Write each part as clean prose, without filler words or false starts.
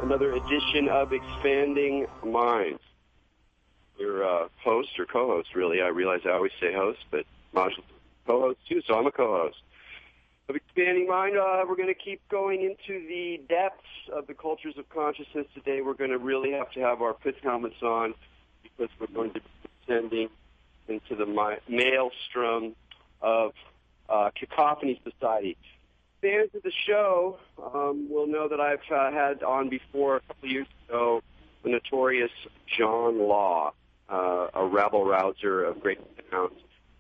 another edition of Expanding Minds. Your host, or co-host, really. I realize I always say host, but Maja's co-host too, so I'm a co-host. Of Expanding Mind, we're going to keep going into the depths of the cultures of consciousness today. We're going to really have to have our pit helmets on because we're going to be descending into the maelstrom of Cacophony Society. Fans of the show will know that I've had on before a couple of years ago the notorious John Law, a rabble-rouser of great renown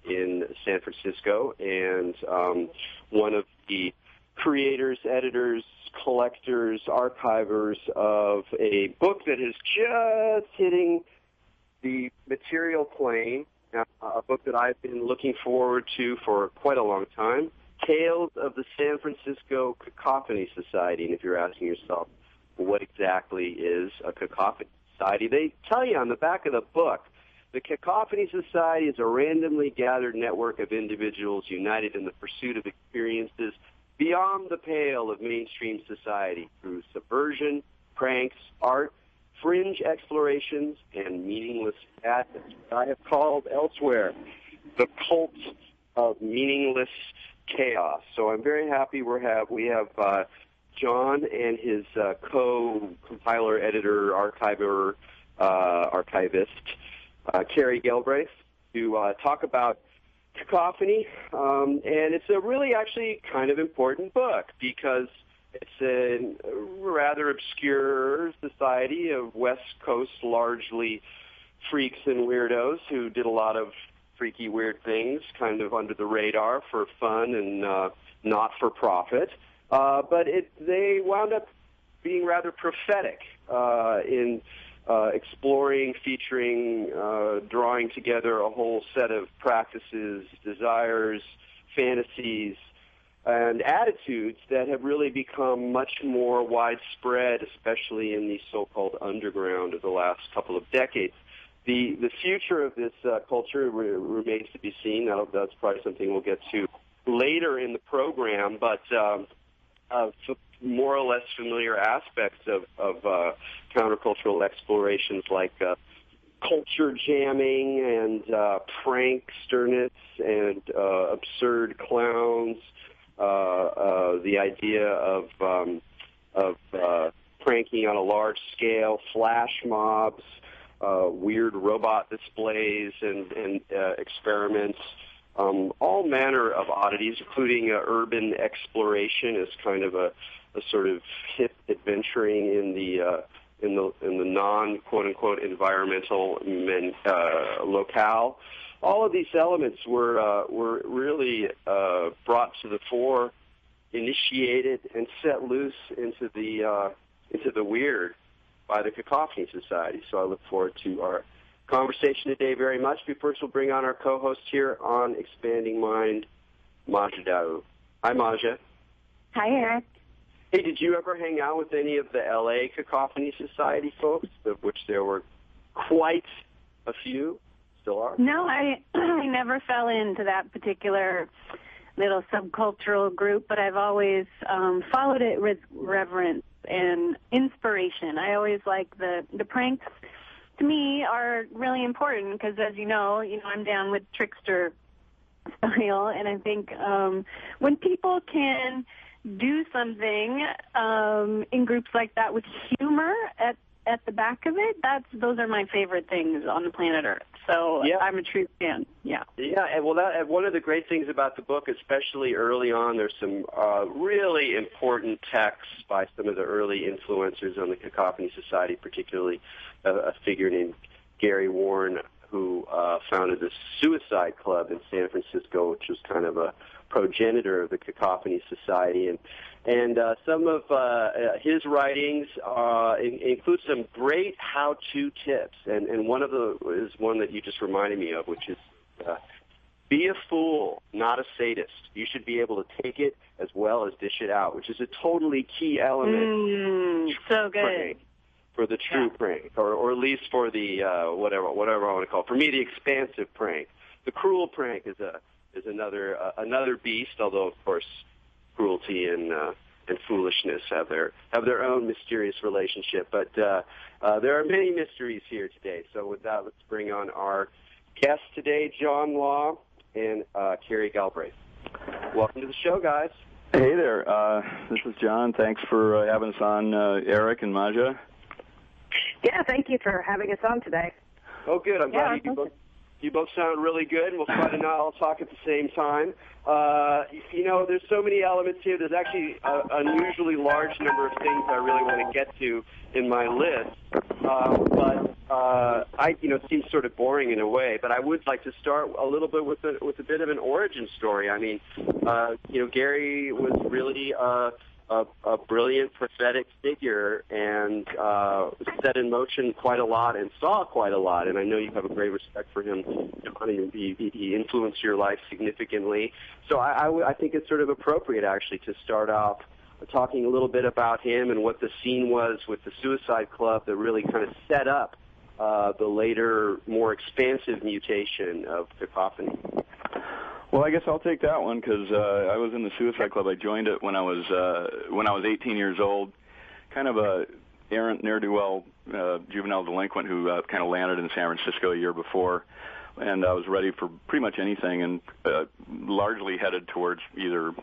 in San Francisco, and one of the creators, editors, collectors, archivers of a book that is just hitting the material plane, a book that I've been looking forward to for quite a long time, Tales of the San Francisco Cacophony Society. And if you're asking yourself, what exactly is a cacophony society, they tell you on the back of the book, the Cacophony Society is a randomly gathered network of individuals united in the pursuit of experiences beyond the pale of mainstream society through subversion, pranks, art, fringe explorations, and meaningless madness. I have called elsewhere the cult of meaningless chaos. So I'm very happy we have John and his co-compiler, editor, archivist, Carrie Galbraith, to talk about cacophony. And it's a really actually kind of important book because it's a rather obscure society of West Coast, largely freaks and weirdos who did a lot of freaky, weird things, kind of under the radar for fun and not for profit. But they wound up being rather prophetic in exploring, featuring, drawing together a whole set of practices, desires, fantasies, and attitudes that have really become much more widespread, especially in the so-called underground of the last couple of decades. The future of this culture remains to be seen. That's probably something we'll get to later in the program, but more or less familiar aspects of countercultural explorations like culture jamming and pranksterness and absurd clowns, the idea of pranking on a large scale, flash mobs, weird robot displays and experiments, all manner of oddities, including urban exploration as kind of a sort of hip adventuring in the non quote unquote environmental locale. All of these elements were really brought to the fore, initiated, and set loose into the weird by the Cacophony Society. So I look forward to our conversation today very much. But first, we'll bring on our co-host here on Expanding Mind, Maja Dao. Hi, Maja. Hi, Erik. Hey, did you ever hang out with any of the L.A. Cacophony Society folks, of which there were quite a few? Still are? No, I never fell into that particular little subcultural group, but I've always followed it with reverence and inspiration. I always like the pranks. To me, are really important because, as you know, I'm down with trickster style, and I think when people can do something in groups like that with humor at the back of it, those are my favorite things on the planet Earth. So yeah. I'm a true fan. Yeah. Yeah, and one of the great things about the book, especially early on, there's some really important texts by some of the early influencers on the Cacophony Society, particularly a figure named Gary Warren, who founded the Suicide Club in San Francisco, which was kind of a progenitor of the Cacophony Society, and some of his writings include some great how-to tips, and one of them is one that you just reminded me of, which is be a fool, not a sadist. You should be able to take it as well as dish it out, which is a totally key element. So good. For the true prank, or at least for the whatever I want to call it. For me, the expansive prank. The cruel prank is another beast, although of course cruelty and and foolishness have their own mysterious relationship. But there are many mysteries here today. So with that, let's bring on our guests today, John Law and Carrie Galbraith. Welcome to the show, guys. Hey there. This is John. Thanks for having us on, Erik and Maja. Yeah, thank you for having us on today. Oh, good. I'm glad you both sound really good. We'll try to not all talk at the same time. There's so many elements here. There's actually an unusually large number of things I really want to get to in my list. It seems sort of boring in a way. But I would like to start a little bit with a bit of an origin story. I mean, Gary was really a brilliant prophetic figure and set in motion quite a lot and saw quite a lot. And I know you have a great respect for him. He influenced your life significantly. So I think it's sort of appropriate, actually, to start off talking a little bit about him and what the scene was with the Suicide Club that really kind of set up the later, more expansive mutation of Cacophony. Well, I guess I'll take that one because I was in the Suicide Club. I joined it when I was 18 years old, kind of a errant ne'er-do-well juvenile delinquent who kind of landed in San Francisco a year before, and I was ready for pretty much anything and largely headed towards either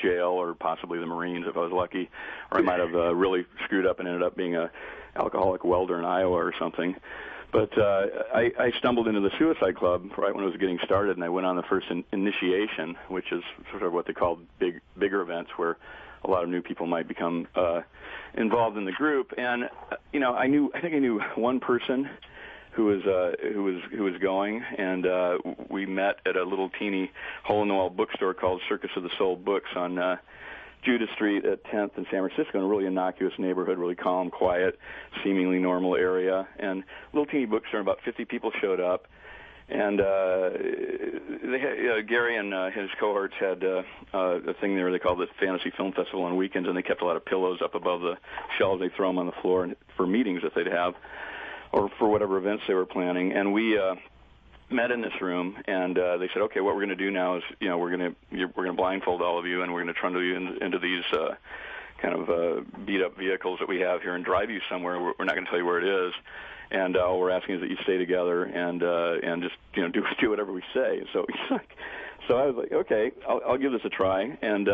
jail or possibly the Marines if I was lucky, or I might have really screwed up and ended up being a alcoholic welder in Iowa or something. But I stumbled into the Suicide Club right when it was getting started, and I went on the first initiation, which is sort of what they call bigger events where a lot of new people might become involved in the group. And I think I knew one person who was going, and we met at a little teeny hole-in-the-wall bookstore called Circus of the Soul Books on Judah Street at 10th in San Francisco, in a really innocuous neighborhood, really calm, quiet, seemingly normal area. And little teeny bookstore, about 50 people showed up. And Gary and his cohorts had a thing there they called the Fantasy Film Festival on weekends, and they kept a lot of pillows up above the shelves. They'd throw them on the floor for meetings that they'd have or for whatever events they were planning. And we met in this room, and they said, okay, what we're going to do now is, we're going to blindfold all of you, and we're going to trundle you into these kind of beat-up vehicles that we have here and drive you somewhere. We're not going to tell you where it is, and all we're asking is that you stay together and just do whatever we say. So I was like, okay, I'll give this a try, and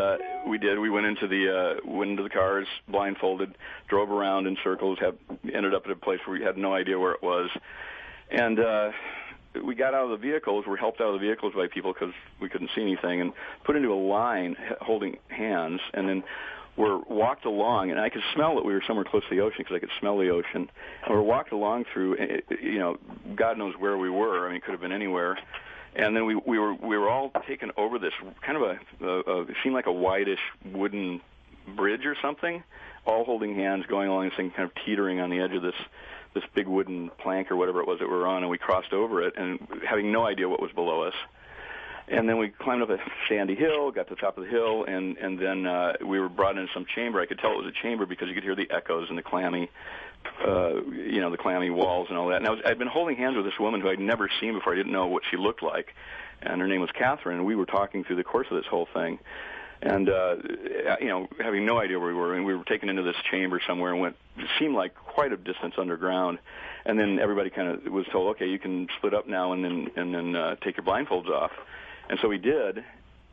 we did. We went into the cars blindfolded, drove around in circles, ended up at a place where we had no idea where it was, and we got out of the vehicles, were helped out of the vehicles by people because we couldn't see anything, and put into a line holding hands, and then we're walked along, and I could smell that we were somewhere close to the ocean because I could smell the ocean, and we're walked along through, God knows where we were. I mean, it could have been anywhere. And then we were all taken over this kind of it seemed like a whitish wooden bridge or something, all holding hands, going along this thing, kind of teetering on the edge of this big wooden plank or whatever it was that we were on, and we crossed over it, and having no idea what was below us. And then we climbed up a sandy hill, got to the top of the hill, and then we were brought into some chamber. I could tell it was a chamber because you could hear the echoes and the clammy walls and all that. And I'd been holding hands with this woman who I'd never seen before. I didn't know what she looked like, and her name was Catherine, and we were talking through the course of this whole thing. And, having no idea where we were, and we were taken into this chamber somewhere and it seemed like quite a distance underground. And then everybody kind of was told, okay, you can split up now and then take your blindfolds off. And so we did,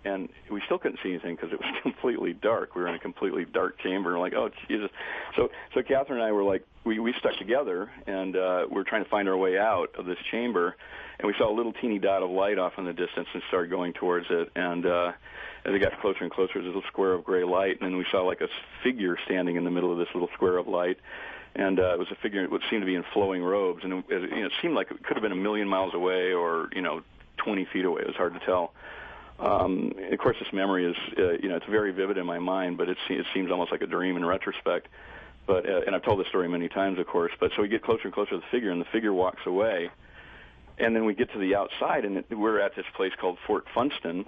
and we still couldn't see anything because it was completely dark. We were in a completely dark chamber, and like, oh, Jesus. So Catherine and I were like, we stuck together, and we were trying to find our way out of this chamber, and we saw a little teeny dot of light off in the distance and started going towards it, and as it got closer and closer, there was a little square of gray light, and then we saw like a figure standing in the middle of this little square of light, and it was a figure that seemed to be in flowing robes, and it seemed like it could have been a million miles away or 20 feet away. It was hard to tell. Of course, this memory is, it's very vivid in my mind, but it seems almost like a dream in retrospect. But and I've told this story many times, of course. But so we get closer and closer to the figure, and the figure walks away, and then we get to the outside, and we're at this place called Fort Funston,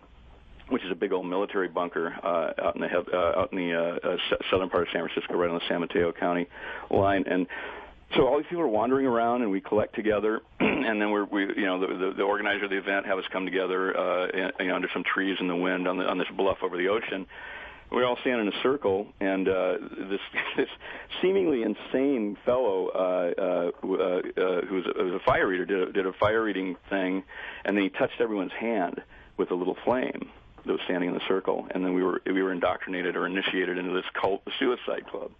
which is a big old military bunker out in the southern part of San Francisco, right on the San Mateo County line, and so all these people are wandering around, and we collect together, and then the organizer of the event have us come together under some trees in the wind on this bluff over the ocean, we all stand in a circle, and this seemingly insane fellow who was a fire reader did a fire reading thing, and then he touched everyone's hand with a little flame that was standing in the circle, and then we were indoctrinated or initiated into this cult, the Suicide Club,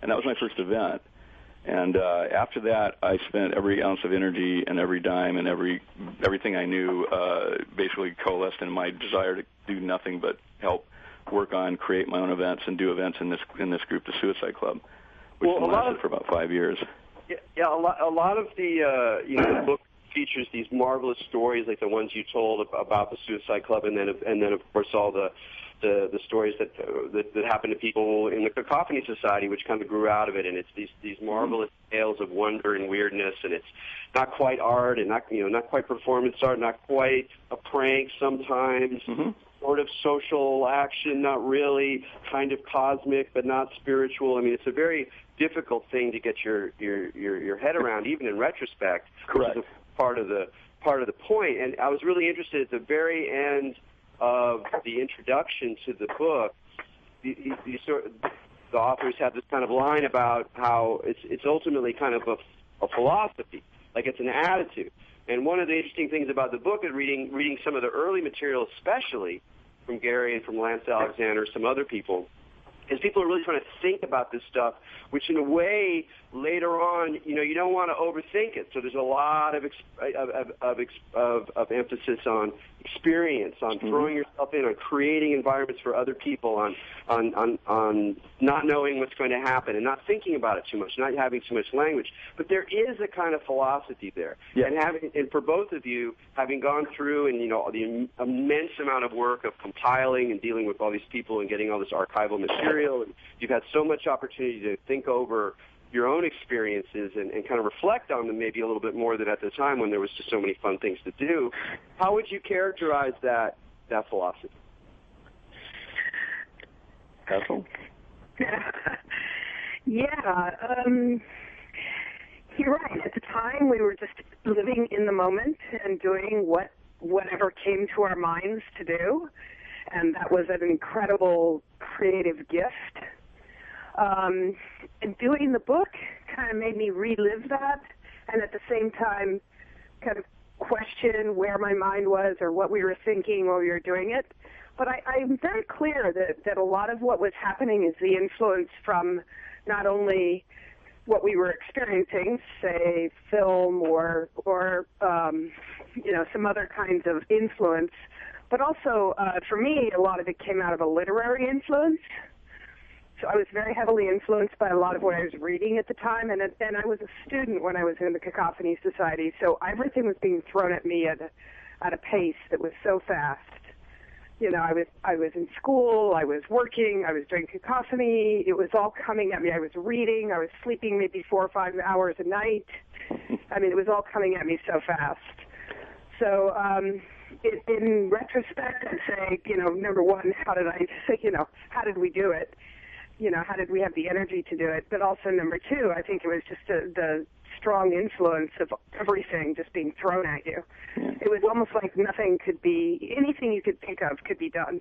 and that was my first event. And after that, I spent every ounce of energy and every dime and everything I knew basically coalesced in my desire to do nothing but help work on, create my own events, and do events in this group, the Suicide Club, which lasted for about 5 years. Yeah, a lot of the the book features these marvelous stories like the ones you told about the Suicide Club, and then of course all the stories that happen to people in the Cacophony Society, which kind of grew out of it, and it's these marvelous tales of wonder and weirdness, and it's not quite art, and not quite performance art, not quite a prank sometimes, sort of social action, not really, kind of cosmic but not spiritual. I mean, it's a very difficult thing to get your head around, even in retrospect. Correct. Which is part of the point. And I was really interested at the very end of the introduction to the book. The authors have this kind of line about how it's ultimately kind of a philosophy, like it's an attitude. And one of the interesting things about the book is reading some of the early material, especially from Gary and from Lance Alexander, some other people, is people are really trying to think about this stuff, which in a way later on, you don't want to overthink it. So there's a lot of emphasis on experience, on throwing yourself in, on creating environments for other people, on not knowing what's going to happen and not thinking about it too much, not having too much language. But there is a kind of philosophy there. Yeah. And for both of you, having gone through and the immense amount of work of compiling and dealing with all these people and getting all this archival material, and you've had so much opportunity to think over your own experiences and kind of reflect on them maybe a little bit more than at the time when there was just so many fun things to do. How would you characterize that philosophy? Ethel? Yeah, you're right. At the time, we were just living in the moment and doing whatever came to our minds to do, and that was an incredible creative gift. And doing the book kind of made me relive that, and at the same time kind of question where my mind was or what we were thinking while we were doing it. But I'm very clear that a lot of what was happening is the influence from not only what we were experiencing, say film or some other kinds of influence, but also for me, a lot of it came out of a literary influence. So I was very heavily influenced by a lot of what I was reading at the time, and I was a student when I was in the Cacophony Society, so everything was being thrown at me at a pace that was so fast. I was in school, I was working, I was doing Cacophony, it was all coming at me. I was reading, I was sleeping maybe 4 or 5 hours a night. I mean, it was all coming at me so fast. So in retrospect, I'd say, number one, how did we do it? How did we have the energy to do it? But also, number two, I think it was just the strong influence of everything just being thrown at you. Yeah. It was almost like anything you could think of could be done.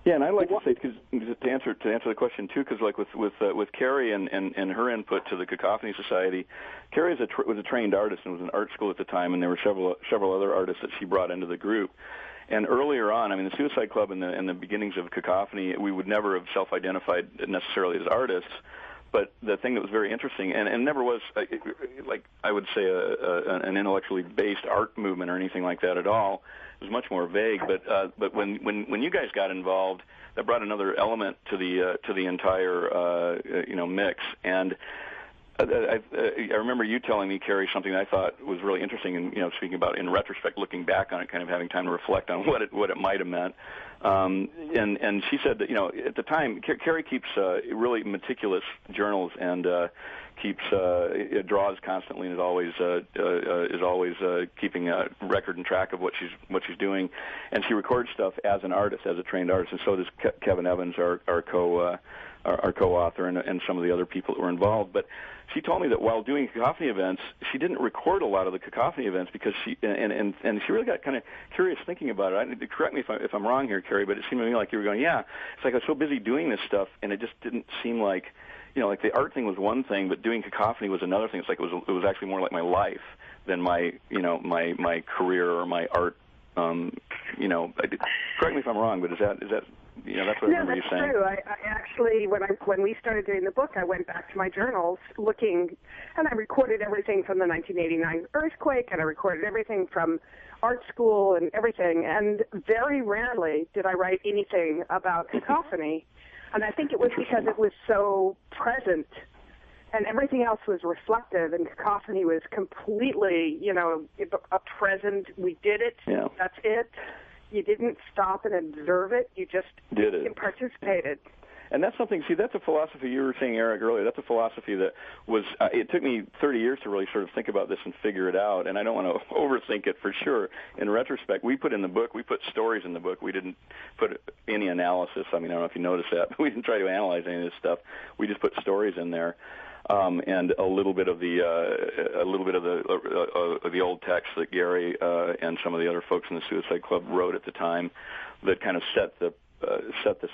Yeah, and I'd like to say, because to answer the question too, because like with Carrie and her input to the Cacophony Society, Carrie was a trained artist and was in art school at the time, and there were several other artists that she brought into the group. And earlier on, I mean, the Suicide Club in the beginnings of Cacophony, we would never have self-identified necessarily as artists. But the thing that was very interesting, and never was, like I would say, an intellectually based art movement or anything like that at all. It was much more vague. But when you guys got involved, that brought another element to the entire mix. And I remember you telling me, Carrie, something that I thought was really interesting, and speaking about in retrospect, looking back on it, kind of having time to reflect on what it might have meant. And she said that at the time, Carrie keeps really meticulous journals and it draws constantly and is always keeping a record and track of what she's doing, and she records stuff as an artist, as a trained artist, and so does Kevin Evans, our co-author, and some of the other people that were involved. But she told me that while doing cacophony events, she didn't record a lot of the cacophony events because she really got kind of curious thinking about it. Correct me if I'm wrong here, Carrie, but it seemed to me like you were going, yeah. It's like I was so busy doing this stuff, and it just didn't seem like, like the art thing was one thing, but doing cacophony was another thing. It's like it was actually more like my life than my career or my art. Correct me if I'm wrong, but is that that's what I remember you saying. No, that's true. I actually, when we started doing the book, I went back to my journals looking, and I recorded everything from the 1989 earthquake, and I recorded everything from art school and everything, and very rarely did I write anything about cacophony, and I think it was because it was so present, and everything else was reflective, and cacophony was completely, a present. We did it. Yeah. That's it. You didn't stop and observe it. You just did it. Participated. And that's something, that's a philosophy you were saying, Erik, earlier. That's a philosophy that was, it took me 30 years to really sort of think about this and figure it out, and I don't want to overthink it for sure. In retrospect, we put stories in the book. We didn't put any analysis. I mean, I don't know if you noticed that, but we didn't try to analyze any of this stuff. We just put stories in there. And a little bit of the old text that Gary and some of the other folks in the Suicide Club wrote at the time, that kind of set the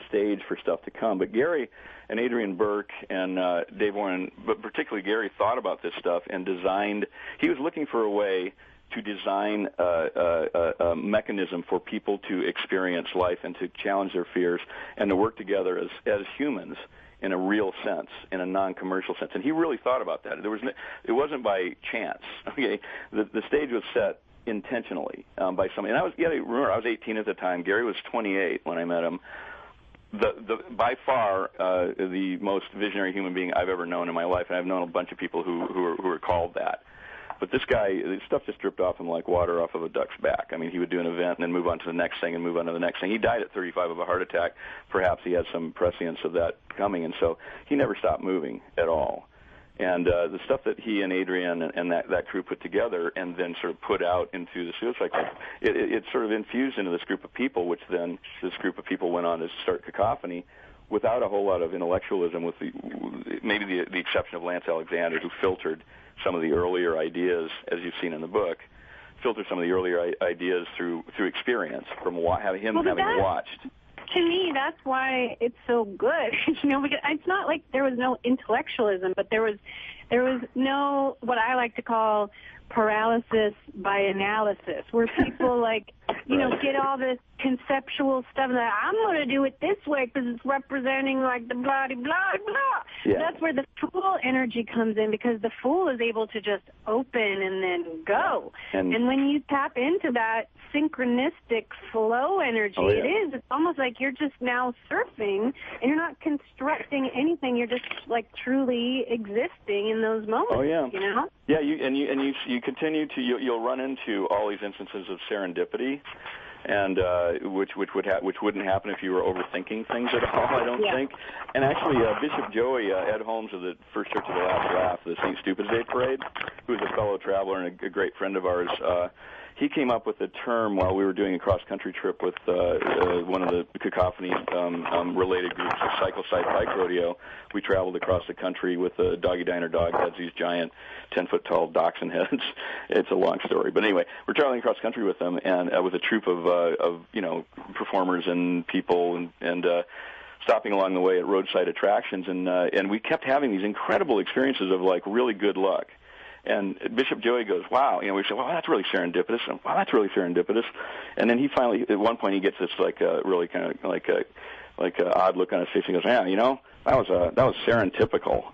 stage for stuff to come. But Gary and Adrian Burke and Dave Warren, but particularly Gary, thought about this stuff and designed. He was looking for a way to design a mechanism for people to experience life and to challenge their fears and to work together as humans, in a real sense, in a non-commercial sense. And he really thought about that. It wasn't by chance. Okay, the stage was set intentionally by somebody. And remember, I was 18 at the time. Gary was 28 when I met him. By far the most visionary human being I've ever known in my life, and I've known a bunch of people who are called that. But this guy, the stuff just dripped off him like water off of a duck's back. I mean, he would do an event and then move on to the next thing and move on to the next thing. He died at 35 of a heart attack. Perhaps he had some prescience of that coming, and so he never stopped moving at all. And the stuff that he and Adrian and that crew put together and then sort of put out into the Suicide Club, it sort of infused into this group of people, which then this group of people went on to start Cacophony without a whole lot of intellectualism, with maybe the exception of Lance Alexander, who filtered some of the earlier ideas, as you've seen in the book, filtered some of the earlier ideas through experience from having watched. To me, that's why it's so good. Because it's not like there was no intellectualism, but there was no, what I like to call, paralysis by analysis, where people get all this conceptual stuff that I'm going to do it this way because it's representing like the blah blah blah. Yeah. That's where the fool energy comes in, because the fool is able to just open and then go. And when you tap into that synchronistic flow energy, it's almost like you're just now surfing and you're not constructing anything. You're just like truly existing in those moments. Oh yeah. Yeah, you continue to you'll run into all these instances of serendipity, and which wouldn't happen if you were overthinking things at all, I don't think. And actually, Bishop Joey, Ed Holmes of the First Church of the Last Laugh, the St. Stupid's Day Parade, who's a fellow traveler and a great friend of ours, he came up with the term while we were doing a cross-country trip with one of the cacophony-related groups, the Cycle Side Bike Rodeo. We traveled across the country with a doggy diner dog heads, these giant 10-foot-tall dachshund heads. It's a long story. But anyway, we're traveling across country with them, and with a troupe of performers and people and stopping along the way at roadside attractions. And we kept having these incredible experiences of, like, really good luck. And Bishop Joey goes, wow, we said, well, that's really serendipitous. And, wow, that's really serendipitous. And then he finally, at one point, he gets this really kind of like a odd look on his face. He goes, yeah, that was serentypical.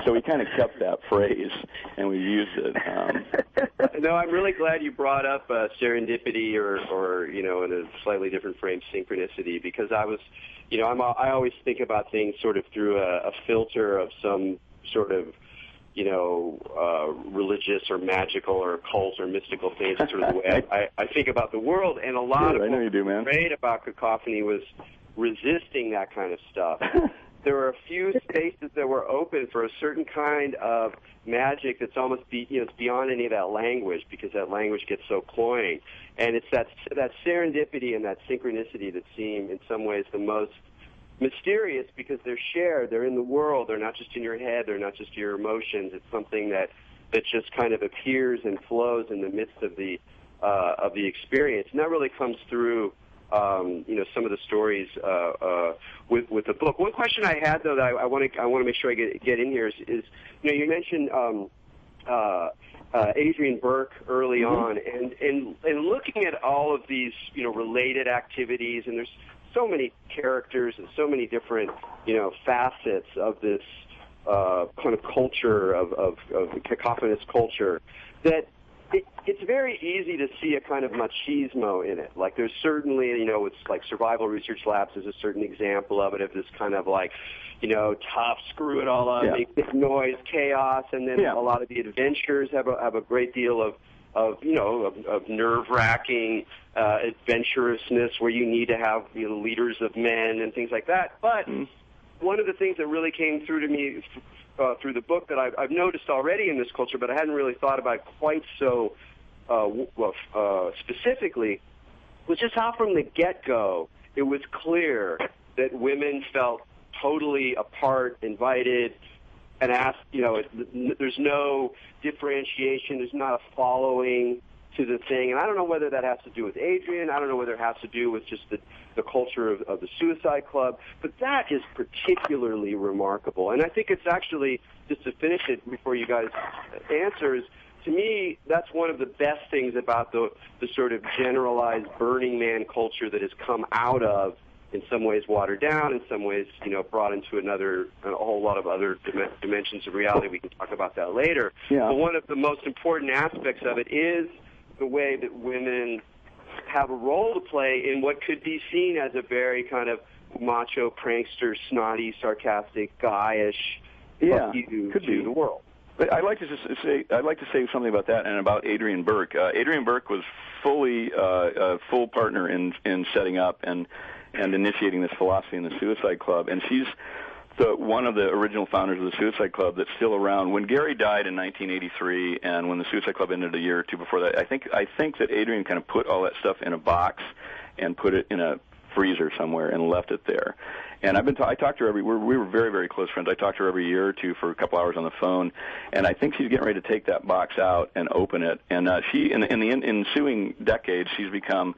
So we kind of kept that phrase, and we used it. No, I'm really glad you brought up serendipity or in a slightly different frame, synchronicity, because I always think about things sort of through a filter of some sort of, religious or magical or occult or mystical things. That's sort of the way I think about the world. And a lot of what was great about Cacophony was resisting that kind of stuff. there were a few spaces that were open for a certain kind of magic that's almost it's beyond any of that language, because that language gets so cloying. And it's that serendipity and that synchronicity that seem in some ways the most mysterious, because they're shared, they're in the world, they're not just in your head, they're not just your emotions. It's something that just kind of appears and flows in the midst of the experience. And that really comes through some of the stories with the book. One question I had, though, that I want to make sure I get in here is you mentioned Adrian Burke early on, and looking at all of these related activities, and there's so many characters and so many different facets of this kind of culture of cacophonous culture, that it's very easy to see a kind of machismo in it. Like there's certainly, it's like Survival Research Labs is a certain example of it, of this kind of like, tough, screw it all up, make big noise, chaos, and then a lot of the adventures have a great deal of nerve-wracking adventurousness, where you need to have leaders of men and things like that. But one of the things that really came through to me through the book that I've noticed already in this culture, but I hadn't really thought about quite so specifically, was just how from the get-go it was clear that women felt totally apart, invited, and asked, there's no differentiation, there's not a following to the thing. And I don't know whether that has to do with Adrian, I don't know whether it has to do with just the culture of the Suicide Club, but that is particularly remarkable. And I think it's actually, just to finish it before you guys answer, to me, that's one of the best things about the sort of generalized Burning Man culture that has come out of, in some ways watered down, in some ways, brought into a whole lot of other dimensions of reality. We can talk about that later. Yeah. But one of the most important aspects of it is the way that women have a role to play in what could be seen as a very kind of macho, prankster, snotty, sarcastic, guyish view to the world. But I'd like to say something about that and about Adrian Burke. Adrian Burke was fully a full partner in setting up and initiating this philosophy in the Suicide Club, and she's one of the original founders of the Suicide Club that's still around. When Gary died in 1983, and when the Suicide Club ended a year or two before that, I think that Adrian kind of put all that stuff in a box and put it in a freezer somewhere and left it there. And I talked to her we were very, very close friends. I talked to her every year or two for a couple hours on the phone, and I think she's getting ready to take that box out and open it. And she, in the ensuing decades, she's become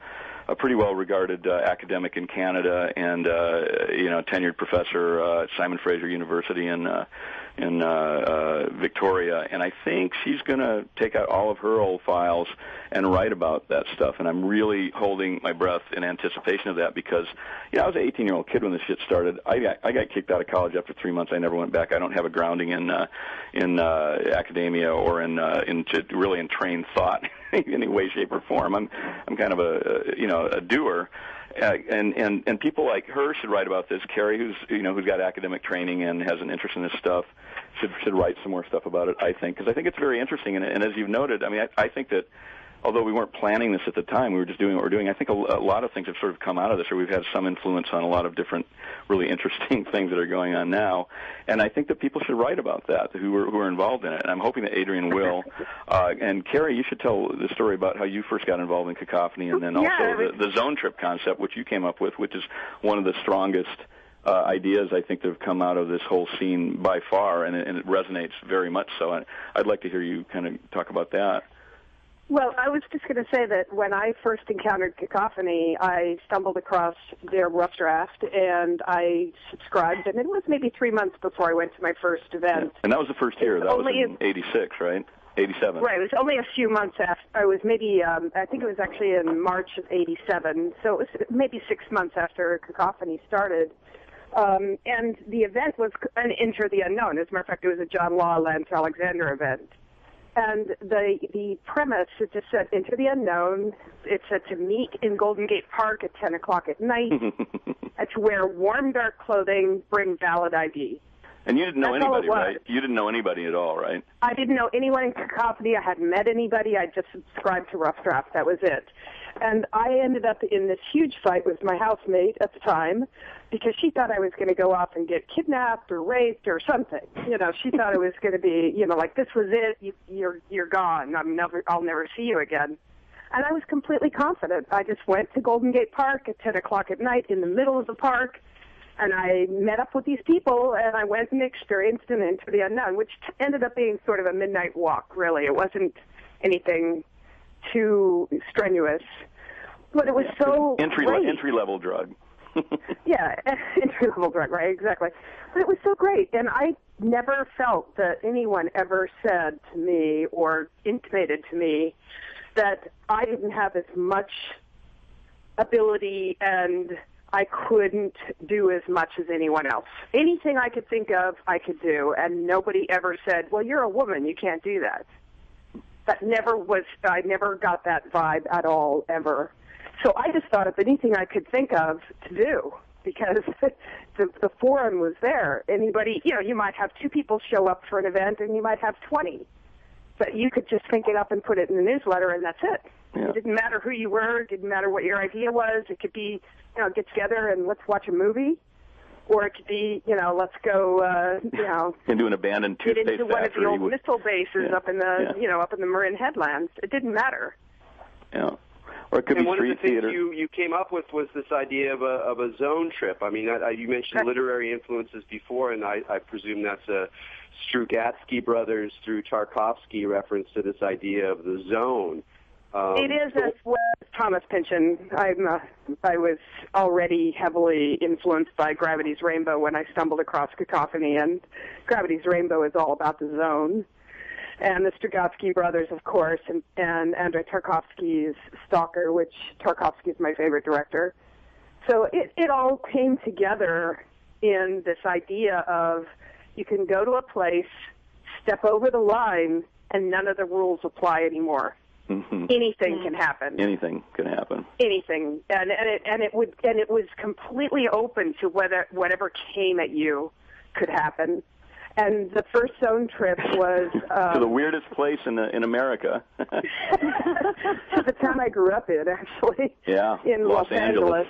a pretty well-regarded academic in Canada, and tenured professor at Simon Fraser University in Victoria. And I think she's going to take out all of her old files and write about that stuff. And I'm really holding my breath in anticipation of that, because I was an 18-year-old kid when this shit started. I got kicked out of college after 3 months. I never went back. I don't have a grounding in academia or in trained thought in any way, shape, or form. I'm kind of a doer. And people like her should write about this. Carrie, who's got academic training and has an interest in this stuff, should write some more stuff about it, I think, because I think it's very interesting. And as you've noted, I think that although we weren't planning this at the time, we were just doing what we're doing. I think a lot of things have sort of come out of this, or we've had some influence on a lot of different really interesting things that are going on now. And I think that people should write about that, who are involved in it. And I'm hoping that Adrian will. And Carrie, you should tell the story about how you first got involved in Cacophony, and then also the zone trip concept, which you came up with, which is one of the strongest ideas I think that have come out of this whole scene by far, and it resonates very much so. I'd like to hear you kind of talk about that. Well, I was just going to say that when I first encountered Cacophony, I stumbled across their rough draft, and I subscribed, and it was maybe 3 months before I went to my first event. Yeah. And that was the first year. That was in 86, right? 87. Right. It was only a few months after. I was maybe, I think it was actually in March of 87, so it was maybe 6 months after Cacophony started. And the event was an Enter the Unknown. As a matter of fact, it was a John Law, Lance Alexander event. And the premise, it just said, Enter the Unknown. It said to meet in Golden Gate Park at 10 o'clock at night, and to wear warm, dark clothing, bring valid ID. And you didn't know That's anybody, all it right? was. You didn't know anybody at all, right? I didn't know anyone in Cacophony. I hadn't met anybody. I just subscribed to Rough Draft. That was it. And I ended up in this huge fight with my housemate at the time because she thought I was going to go off and get kidnapped or raped or something. You know, she thought it was going to be, you know, like, this was it. You're gone. I'll never see you again. And I was completely confident. I just went to Golden Gate Park at 10 o'clock at night in the middle of the park, and I met up with these people, and I went and experienced an Into the Unknown, which ended up being sort of a midnight walk, really. It wasn't anything too strenuous, but it was so great. Entry-level drug. Yeah, entry-level drug, right, exactly. But it was so great, and I never felt that anyone ever said to me or intimated to me that I didn't have as much ability and I couldn't do as much as anyone else. Anything I could think of, I could do, and nobody ever said, well, you're a woman, you can't do that. I never got that vibe at all, ever. So I just thought of anything I could think of to do, because the forum was there. Anybody, you know, you might have 2 people show up for an event, and you might have 20. But you could just think it up and put it in the newsletter, and that's it. Yeah. It didn't matter who you were. It didn't matter what your idea was. It could be, you know, get together and let's watch a movie. Or it could be, you know, let's go, you know, into an abandoned toothpaste get into one of the old missile bases yeah. up in the, you know, up in the Marin Headlands. It didn't matter. Yeah. Or it could be street theater. One of the things you came up with was this idea of a zone trip. I mean, you mentioned literary influences before, and I presume that's a Strugatsky brothers through Tarkovsky reference to this idea of the zone. It is as well as Thomas Pynchon. I was already heavily influenced by Gravity's Rainbow when I stumbled across Cacophony, and Gravity's Rainbow is all about the zone. And the Strugatsky brothers, of course, and Andrei Tarkovsky's Stalker, which Tarkovsky is my favorite director. So it all came together in this idea of you can go to a place, step over the line, and none of the rules apply anymore. Mm-hmm. Anything can happen. Anything can happen. Anything, and it was completely open to whatever came at you could happen. And the first zone trip was to the weirdest place in America. To the town I grew up in, actually. Yeah, in Los Angeles.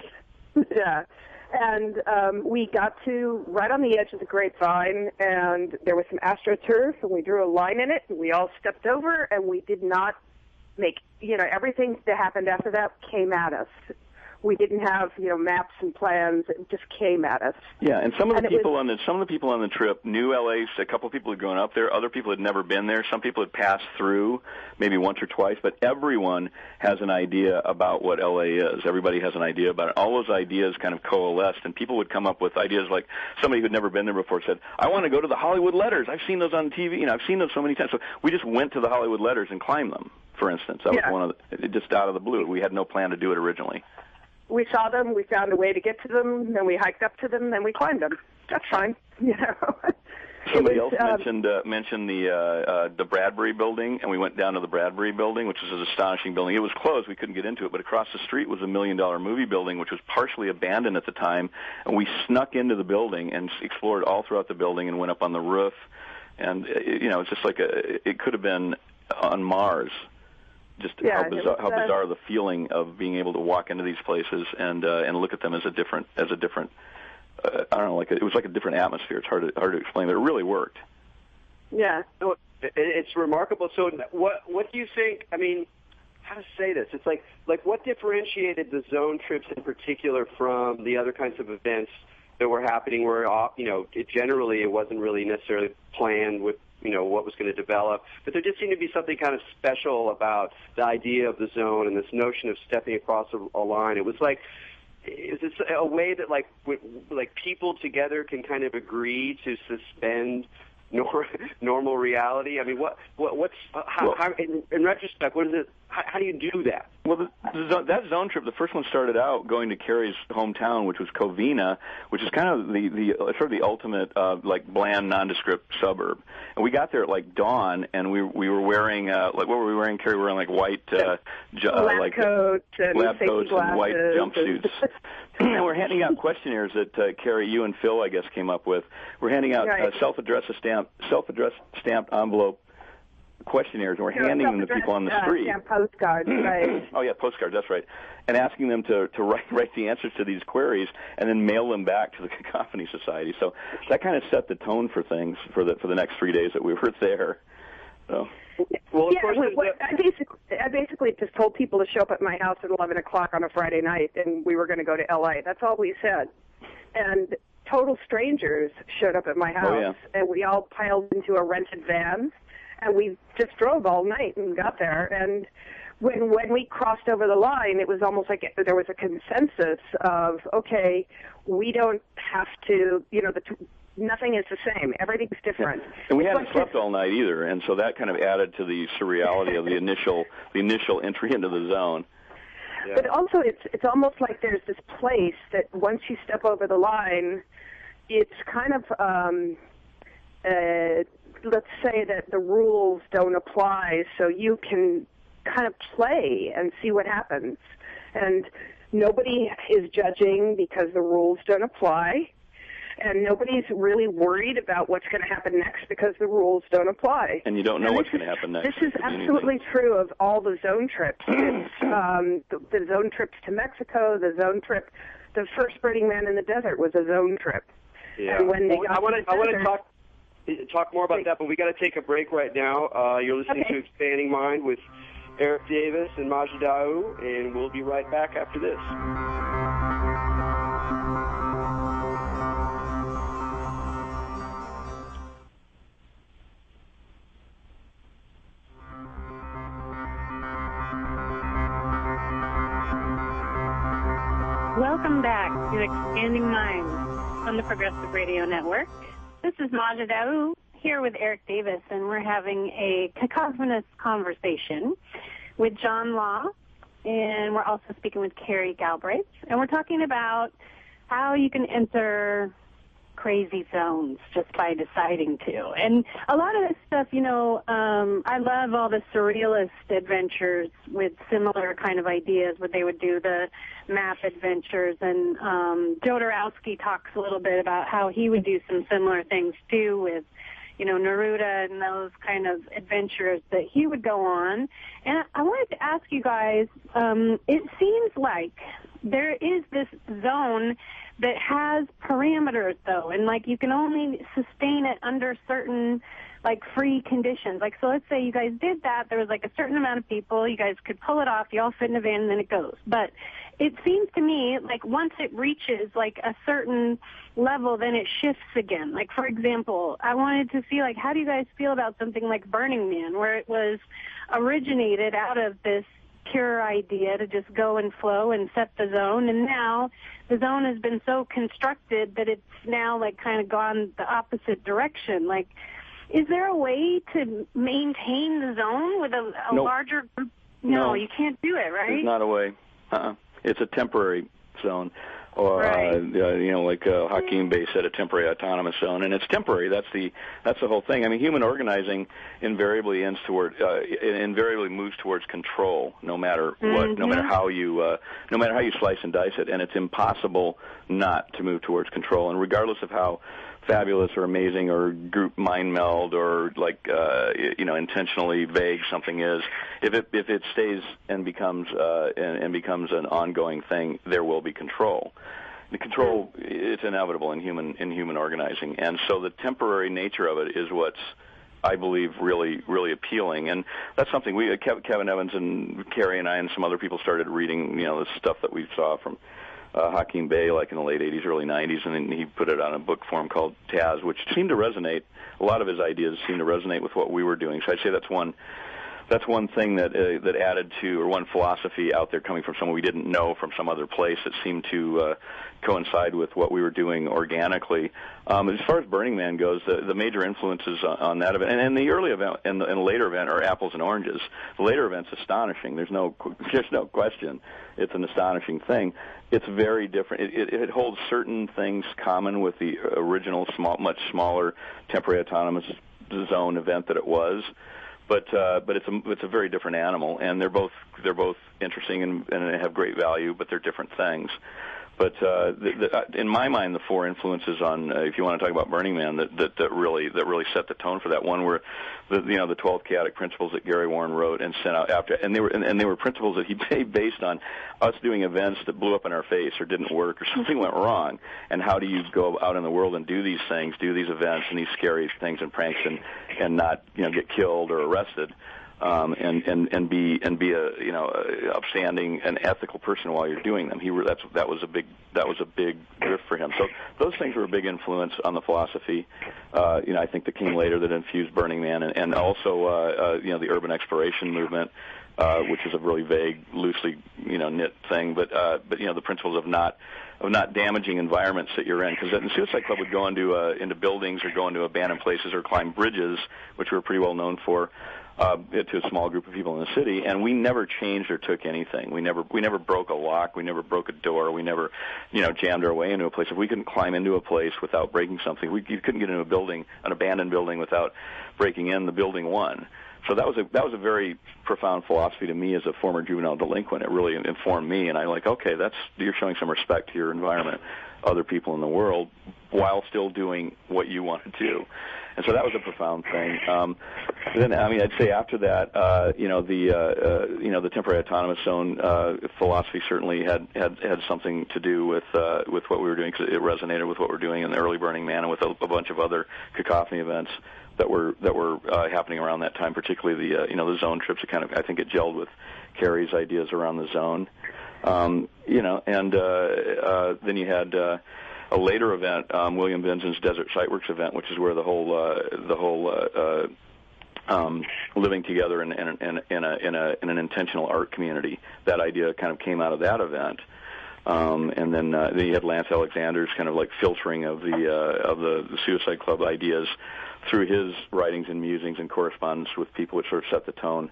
Yeah. And we got to right on the edge of the grapevine, and there was some AstroTurf, and we drew a line in it, and we all stepped over, and we did not make, you know, everything that happened after that came at us. We didn't have, you know, maps and plans. It just came at us. Yeah, and some of the people on the trip knew LA. A couple of people had grown up there. Other people had never been there. Some people had passed through, maybe once or twice. But everyone has an idea about what LA is. Everybody has an idea about it. All those ideas kind of coalesced, and people would come up with ideas like somebody who had never been there before said, "I want to go to the Hollywood Letters. I've seen those on TV. You know, I've seen those so many times." So we just went to the Hollywood Letters and climbed them. For instance, that was one of just out of the blue. We had no plan to do it originally. We saw them, we found a way to get to them, then we hiked up to them, then we climbed them. That's fine, you know. Somebody else mentioned the Bradbury Building, and we went down to the Bradbury Building, which is an astonishing building. It was closed; we couldn't get into it. But across the street was a $1 million movie building, which was partially abandoned at the time. And we snuck into the building and explored all throughout the building and went up on the roof. And you know, it's just like it could have been on Mars. Just how bizarre the feeling of being able to walk into these places and look at them as a different I don't know, it was like a different atmosphere. It's hard to explain, but it really worked. Yeah, it's remarkable. So what do you think? I mean, how to say this? It's like what differentiated the zone trips in particular from the other kinds of events that were happening? Where generally it wasn't really necessarily planned with what was going to develop, but there just seemed to be something kind of special about the idea of the zone and this notion of stepping across a line. It was like, is this a way that like people together can kind of agree to suspend normal reality? I mean, how in retrospect, what is it? How do you do that? Well, that zone trip, the first one started out going to Carrie's hometown, which was Covina, which is kind of the ultimate bland, nondescript suburb. And we got there at like dawn, and we were wearing what were we wearing? Carrie, we were wearing like white lab coats and white jumpsuits. and we're handing out questionnaires that Carrie, you and Phil, I guess, came up with. We're handing out self-addressed stamped envelope questionnaires, and we're handing them to people on the street. Postcards, right? Oh yeah, postcards. That's right. And asking them to write the answers to these queries and then mail them back to the Cacophony Society. So that kind of set the tone for things for the next 3 days that we were there. So. Well, of course, I basically just told people to show up at my house at 11 o'clock on a Friday night, and we were going to go to L.A. That's all we said. And total strangers showed up at my house, and we all piled into a rented van, and we just drove all night and got there. And when we crossed over the line, it was almost like there was a consensus of, okay, we don't have to, nothing is the same. Everything's different. Yeah. And we hadn't slept all night either, and so that kind of added to the surreality of the initial entry into the zone. Yeah. But also, it's almost like there's this place that once you step over the line, it's kind of, let's say that the rules don't apply, so you can kind of play and see what happens. And nobody is judging because the rules don't apply. And nobody's really worried about what's going to happen next because the rules don't apply. And you don't know what's going to happen next. This is absolutely true of all the zone trips. It's the zone trips to Mexico, the zone trip. The first Burning Man in the desert was a zone trip. Yeah. And when they I want to talk more about that, but we got to take a break right now. You're listening to Expanding Mind with Erik Davis and Majid Daou, and we'll be right back after this. Welcome back to Expanding Minds on the Progressive Radio Network. This is Majid Daou here with Erik Davis, and we're having a cacophonous conversation with John Law, and we're also speaking with Carrie Galbraith, and we're talking about how you can enter crazy zones just by deciding to. And a lot of this stuff, I love all the surrealist adventures with similar kind of ideas where they would do the map adventures. And Jodorowsky talks a little bit about how he would do some similar things too with, Neruda and those kind of adventures that he would go on. And I wanted to ask you guys, it seems like there is this zone that has parameters, though, and, you can only sustain it under certain, free conditions. So let's say you guys did that. There was, a certain amount of people. You guys could pull it off. You all fit in a van, and then it goes. But it seems to me once it reaches, a certain level, then it shifts again. For example, I wanted to see, how do you guys feel about something like Burning Man, where it was originated out of this pure idea to just go and flow and set the zone, and now the zone has been so constructed that it's now kind of gone the opposite direction. Is there a way to maintain the zone with a Nope. larger group? No, you can't do it, right? There's not a way. It's a temporary zone. Or right. Hakim Bey said, a temporary autonomous zone, and it's temporary. That's the whole thing. I mean, human organizing invariably moves towards control, no matter what, no matter how you slice and dice it, and it's impossible not to move towards control. And regardless of how fabulous or amazing or group mind meld or intentionally vague something is, if it stays and becomes an ongoing thing, there will be control. The control, it's inevitable in human organizing, and so the temporary nature of it is what's, I believe, really, really appealing. And that's something Kevin Evans and Carrie and I and some other people started reading, the stuff that we saw from Hakim Bey, in the late 80s, early 90s, and then he put it on a book form called Taz, which seemed to resonate. A lot of his ideas seemed to resonate with what we were doing. So I'd say that's one thing that added to, or one philosophy out there coming from someone we didn't know from some other place that seemed to coincide with what we were doing organically. As far as Burning Man goes, the major influences on that event, and the early event and the later event are apples and oranges. The later event's astonishing. There's no question. It's an astonishing thing. It's very different. It holds certain things common with the original much smaller temporary autonomous zone event that it was. But it's a very different animal, and they're both interesting and have great value, but they're different things. But in my mind, the four influences on, if you want to talk about Burning Man, that really set the tone for that. One were the 12 chaotic principles that Gary Warren wrote and sent out after, and they were principles that he based on us doing events that blew up in our face or didn't work or something went wrong. And how do you go out in the world and do these things, do these events and these scary things and pranks and not get killed or arrested. And be a upstanding and ethical person while you're doing them. That was a big drift for him. So those things were a big influence on the philosophy. I think that came later that infused Burning Man and also the urban exploration movement, which is a really vague, loosely knit thing. But the principles of not damaging environments that you're in, because the Suicide Club would go into buildings or go into abandoned places or climb bridges, which we were pretty well known for. To a small group of people in the city, and we never changed or took anything. We never broke a lock. We never broke a door. We never, jammed our way into a place. If we couldn't climb into a place without breaking something, you couldn't get into a building, an abandoned building, without breaking in. The building won. So that was a very profound philosophy to me as a former juvenile delinquent. It really informed me, and I you're showing some respect to your environment, other people in the world, while still doing what you want to do. And so that was a profound thing. Then, I'd say after that, the temporary autonomous zone philosophy certainly had something to do with what we were doing, because it resonated with what we're doing in the early Burning Man and with a bunch of other Cacophony events that were happening around that time, particularly the zone trips. I think it gelled with Carrie's ideas around the zone. Then you had a later event, William Benson's Desert Sightworks event, which is where the whole living together in an intentional art community. That idea kind of came out of that event. And then you had Lance Alexander's kind of like filtering of the Suicide Club ideas through his writings and musings and correspondence with people, which sort of set the tone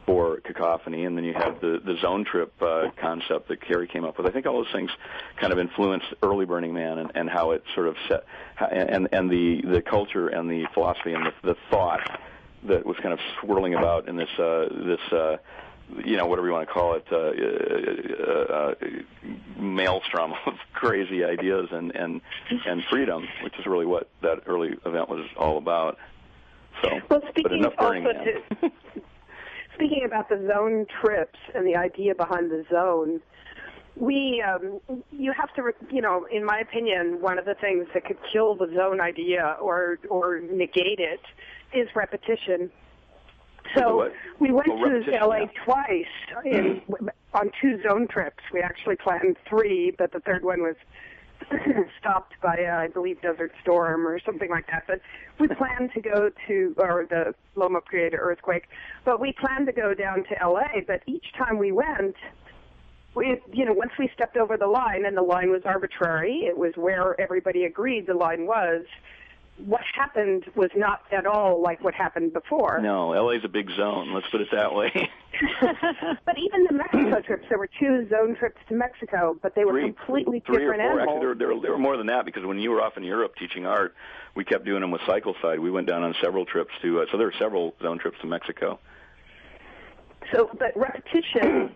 for Cacophony. And then you have the zone trip concept that Carrie came up with. I think all those things kind of influenced early Burning Man and how it sort of set, and the culture and the philosophy and the thought that was kind of swirling about in this whatever you want to call it, maelstrom of crazy ideas and freedom, which is really what that early event was all about. So, well, but enough Burning Man. Speaking about the zone trips and the idea behind the zone, you have to, in my opinion, one of the things that could kill the zone idea or negate it is repetition. So we went to L.A. twice on 2 zone trips. We actually planned 3, but the third one was stopped by, I believe, Desert Storm or something like that. But we planned to go or the Loma Prieta earthquake, but we planned to go down to L.A., but each time we went, once we stepped over the line, and the line was arbitrary, it was where everybody agreed the line was, what happened was not at all like what happened before. No, L.A.'s a big zone, let's put it that way. But even the Mexico trips, there were 2 zone trips to Mexico, but they were completely different animals. Actually, there were more than that, because when you were off in Europe teaching art, we kept doing them with Cycle Side. We went down on several trips so there were several zone trips to Mexico. So, but repetition,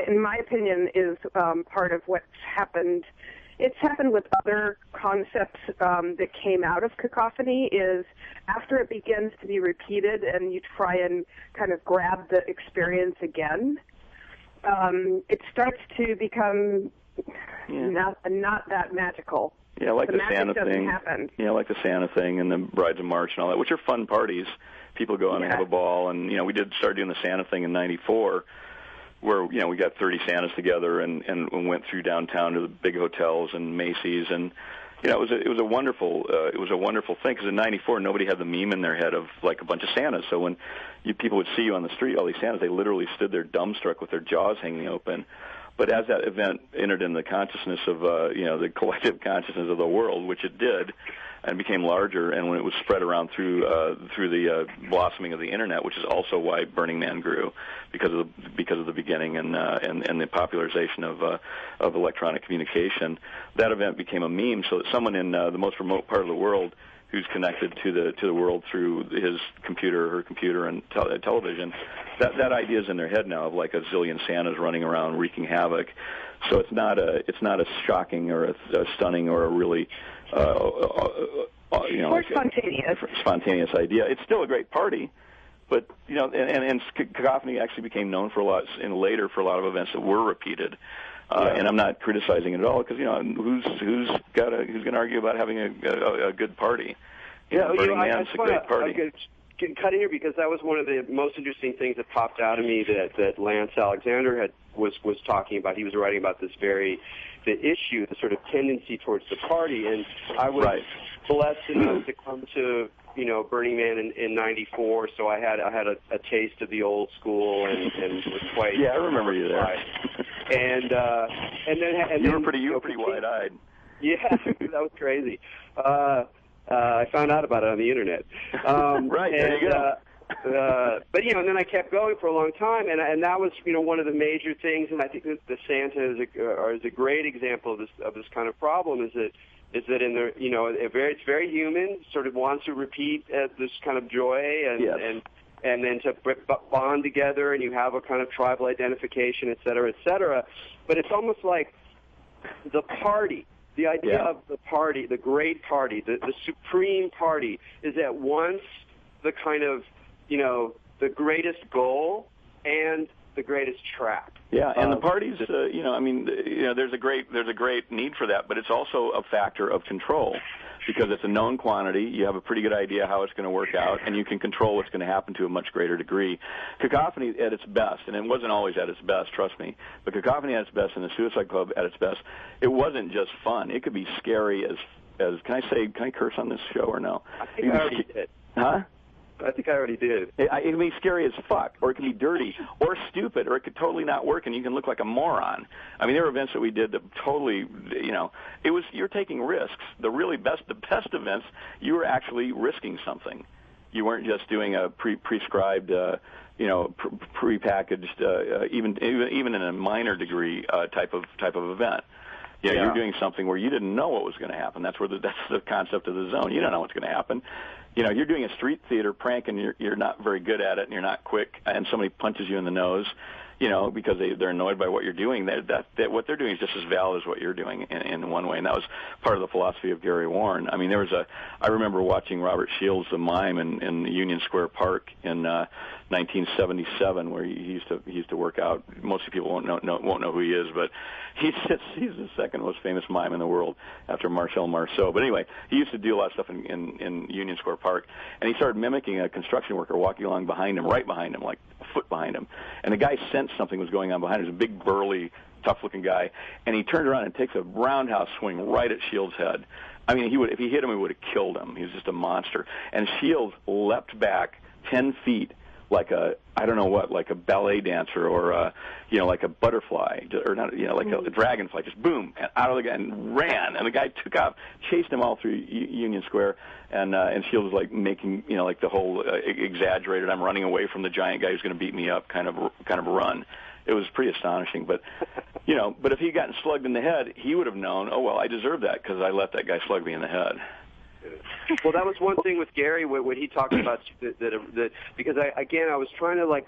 in my opinion, is part of what's happened. It's happened with other concepts that came out of Cacophony, is after it begins to be repeated and you try and kind of grab the experience again, it starts to become not that magical. Yeah, like the Santa thing. Happen. Yeah, like the Santa thing and the Brides of March and all that, which are fun parties. People go out and have a ball, and we did start doing the Santa thing in '94. Where we got 30 Santas together and went through downtown to the big hotels and Macy's, and it was a wonderful thing, because in '94 nobody had the meme in their head of like a bunch of Santas. So when people would see you on the street, all these Santas, they literally stood there dumbstruck with their jaws hanging open. But as that event entered in the consciousness of the collective consciousness of the world, which it did, and became larger, and when it was spread around through the blossoming of the internet, which is also why Burning Man grew, because of the beginning and the popularization of electronic communication, that event became a meme. So that someone in the most remote part of the world who's connected to the world through his computer, her computer, and television. That idea is in their head now of like a zillion Santas running around wreaking havoc. So it's not a shocking or a stunning or a really or spontaneous idea. It's still a great party. But and Cacophony actually became known for a lot for a lot of events that were repeated. And I'm not criticizing it at all because who's going to argue about having a good party? Burning Man's a great party. Cut in here because that was one of the most interesting things that popped out of me that Lance Alexander was talking about. He was writing about the issue, the sort of tendency towards the party, and I was blessed enough to come to Burning Man in '94, so I had a taste of the old school and was quite. Yeah, I remember you there. And then you were pretty wide-eyed. Yeah, that was crazy. I found out about it on the internet. Right, there you go. But and then I kept going for a long time, and that was one of the major things. And I think that the Santa is a great example of this kind of problem. Is that in the it's very human, sort of wants to repeat this kind of joy and then to bond together, and you have a kind of tribal identification, et cetera, et cetera. But it's almost like the party. The idea of the party, the great party, the supreme party, is at once the kind of, the greatest goal and the greatest trap. Yeah, and the parties, there's a great need for that, but it's also a factor of control because it's a known quantity. You have a pretty good idea how it's going to work out, and you can control what's going to happen to a much greater degree. Cacophony at its best, and it wasn't always at its best, trust me, but Cacophony at its best and the Suicide Club at its best, it wasn't just fun. It could be scary as can I curse on this show or no? I think I already did. Huh? I think I already did. It can be scary as fuck, or it can be dirty, or stupid, or it could totally not work, and you can look like a moron. I mean, there were events that we did that totally, you're taking risks. The best events, you were actually risking something. You weren't just doing a prescribed, prepackaged, even in a minor degree type of event. You're doing something where you didn't know what was going to happen. That's the concept of the zone. You don't know what's going to happen. You're doing a street theater prank and you're not very good at it and you're not quick and somebody punches you in the nose, because they're annoyed by what you're doing. That what they're doing is just as valid as what you're doing in one way. And that was part of the philosophy of Gary Warren. I mean, I remember watching Robert Shields, the mime, in Union Square Park in 1977, where he used to work out. Most people won't know who he is, but he's the second most famous mime in the world after Marcel Marceau. But anyway, he used to do a lot of stuff in Union Square Park, and he started mimicking a construction worker walking along behind him, right behind him, like a foot behind him. And the guy sensed something was going on behind him. He was a big, burly, tough-looking guy, and he turned around and takes a roundhouse swing right at Shields' head. I mean, if he hit him, he would have killed him. He was just a monster. And Shields leapt back 10 feet like like a ballet dancer or like a butterfly or not, like a dragonfly, just boom, and out of the guy and ran, and the guy took off, chased him all through Union Square, and Shields was like making like the whole exaggerated, I'm running away from the giant guy who's going to beat me up kind of run. It was pretty astonishing, but but if he'd gotten slugged in the head, he would have known, oh well, I deserve that because I let that guy slug me in the head. Well, that was one thing with Gary, what he talked about, that because I was trying to